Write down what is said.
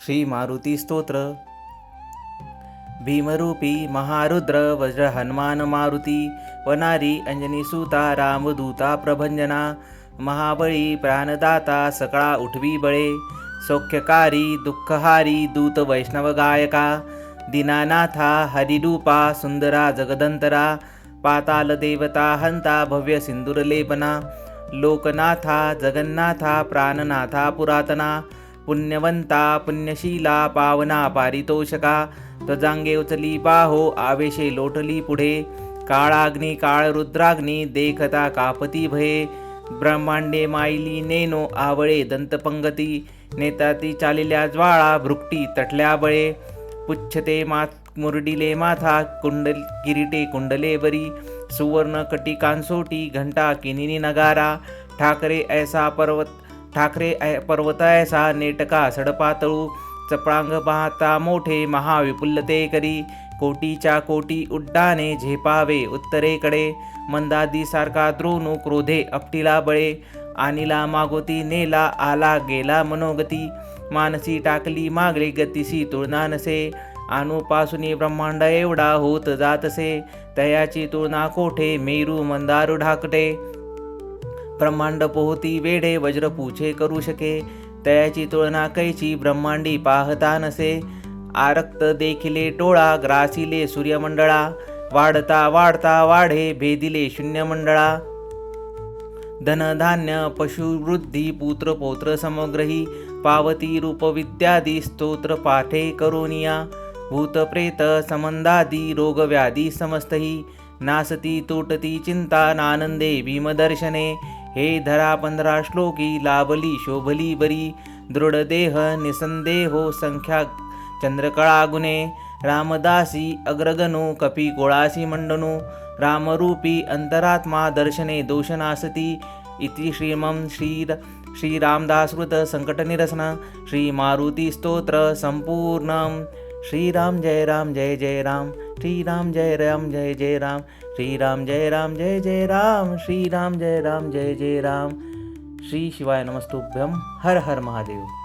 श्री मारुती स्तोत्र. भीमरूपी महारुद्र वज्र हनुमान मारुती, वनारी अंजनी सुता रामदूता प्रभंजना, महाबळी प्राणदाता सकळा उठवी बळे, सौख्यकारी दुःखहारी दूत वैष्णव गायका, दीनानाथा हरिरूपा सुंदरा जगदंतरा, पाताल देवता हंता भव्य सिंदूरलेपना, लोकनाथा जगन्नाथा प्राणनाथा पुरातना, पुण्यवंता पुण्यशीला पावना पारितोषका, त्वजांगे उचली बाहो आवेशे लोटली पुढे, काळाग्नी काळ रुद्राग्नी देखता कापती भये, ब्रह्मांडे माईली नेनो आवळे दंतपंगती, नेताती चालिल्या ज्वाळा भृकटी तटल्या बळे, पुच्छते मुरडिले माथा कुंडल किरीटे कुंडले बरी, सुवर्ण कटी कांसोटी घंटा किनिनी नगारा, ठाकरे पर्वत ऐसा नेटका सडपातळू, चपळांग पाहता मोठे महाविपुलते करी, कोटीच्या कोटी उड्डाणे झेपावे उत्तरेकडे, मंदादी सारखा द्रोणू क्रोधे आपटीला बळे, आणिला मागोती नेला आला गेला मनोगती, मानसी टाकली मागली गतीसी तुळना नसे, अनुपासूनी ब्रह्मांड एवढा होत जातसे, तयाची तुळना कोठे मेरू मंदारू ढाकटे, ब्रह्मांड पोहती वेढे वज्र पूछे करू शके, तयाची तुळना कैची ब्रह्मांडी पाहता नसे, आरक्त देखिले टोळा ग्रासिले सूर्यमंडळा, वाढता वाढता वाढे भेदिले शून्यमंडळा, धनधान्य पशुवृद्धी पुत्र पौत्र समग्रही, पावती रूप विद्यादी स्तोत्र पाठे करोनिया, भूतप्रेत समंदादी रोगव्याधी समस्तही, नासती तोटती चिंता नानंदे भीमदर्शने, हे धरा 15 श्लोकी लाभली शोभली बरी, दृढदेह निसंदेहो संख्या चंद्रकळा गुणे, रामदासी अग्रगणो कपी गोळासी मंडनो, रामरूपी अंतरात्मा दर्शने दोषनासती, इति श्री रामदासकृत संकटनिरसन श्री मारुती स्तोत्र संपूर्णम. श्रीराम जय राम जय जय राम, श्रीराम जय राम जय जय राम, श्रीराम जय राम जय जय राम, श्रीराम जय राम जय जय राम. श्री शिवाय नमस्तुभ्यं. हर हर महादेव.